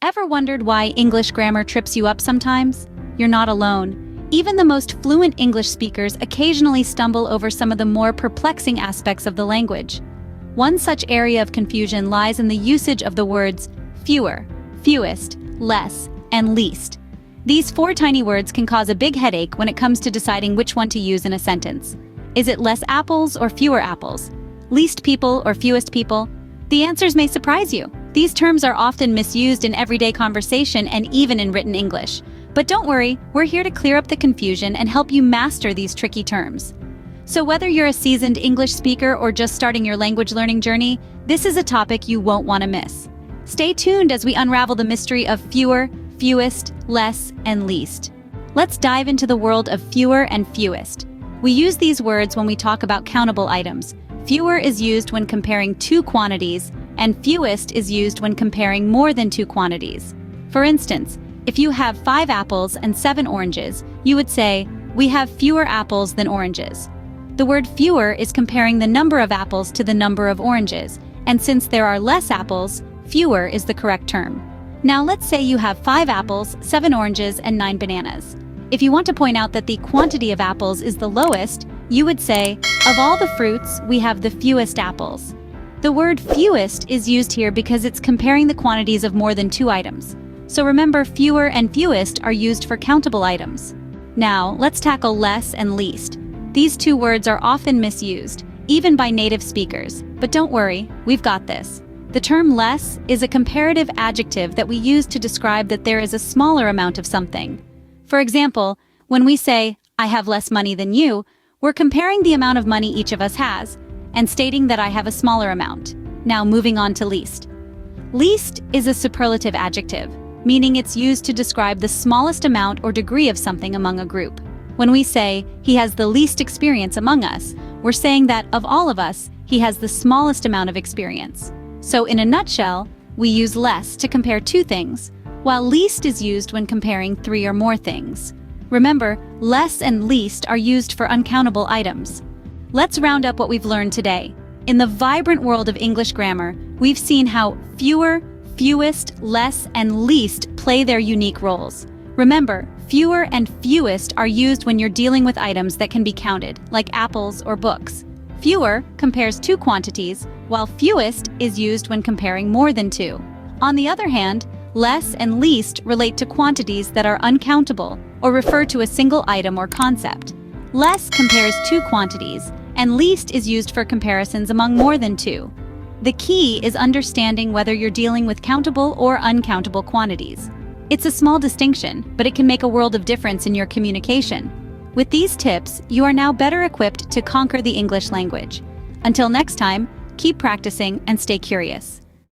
Ever wondered why English grammar trips you up sometimes? You're not alone. Even the most fluent English speakers occasionally stumble over some of the more perplexing aspects of the language. One such area of confusion lies in the usage of the words fewer, fewest, less, and least. These four tiny words can cause a big headache when it comes to deciding which one to use in a sentence. Is it less apples or fewer apples? Least people or fewest people? The answers may surprise you. These terms are often misused in everyday conversation and even in written English. But don't worry, we're here to clear up the confusion and help you master these tricky terms. So whether you're a seasoned English speaker or just starting your language learning journey, this is a topic you won't want to miss. Stay tuned as we unravel the mystery of fewer, fewest, less, and least. Let's dive into the world of fewer and fewest. We use these words when we talk about countable items. Fewer is used when comparing two quantities, and fewest is used when comparing more than two quantities. For instance, if you have 5 apples and 7 oranges, you would say, "We have fewer apples than oranges." The word fewer is comparing the number of apples to the number of oranges, and since there are less apples, fewer is the correct term. Now let's say you have 5 apples, 7 oranges, and 9 bananas. If you want to point out that the quantity of apples is the lowest, you would say, "Of all the fruits, we have the fewest apples." The word fewest is used here because it's comparing the quantities of more than 2 items. So remember, fewer and fewest are used for countable items. Now, let's tackle less and least. These two words are often misused, even by native speakers. But don't worry, we've got this. The term less is a comparative adjective that we use to describe that there is a smaller amount of something. For example, when we say, "I have less money than you," we're comparing the amount of money each of us has, and stating that I have a smaller amount. Now moving on to least. Least is a superlative adjective, meaning it's used to describe the smallest amount or degree of something among a group. When we say, "He has the least experience among us," we're saying that of all of us, he has the smallest amount of experience. So in a nutshell, we use less to compare 2 things, while least is used when comparing 3 or more things. Remember, less and least are used for uncountable items. Let's round up what we've learned today. In the vibrant world of English grammar, we've seen how fewer, fewest, less, and least play their unique roles. Remember, fewer and fewest are used when you're dealing with items that can be counted, like apples or books. Fewer compares 2 quantities, while fewest is used when comparing more than 2. On the other hand, less and least relate to quantities that are uncountable or refer to a single item or concept. Less compares 2 quantities, and least is used for comparisons among more than 2. The key is understanding whether you're dealing with countable or uncountable quantities. It's a small distinction, but it can make a world of difference in your communication. With these tips, you are now better equipped to conquer the English language. Until next time, keep practicing and stay curious.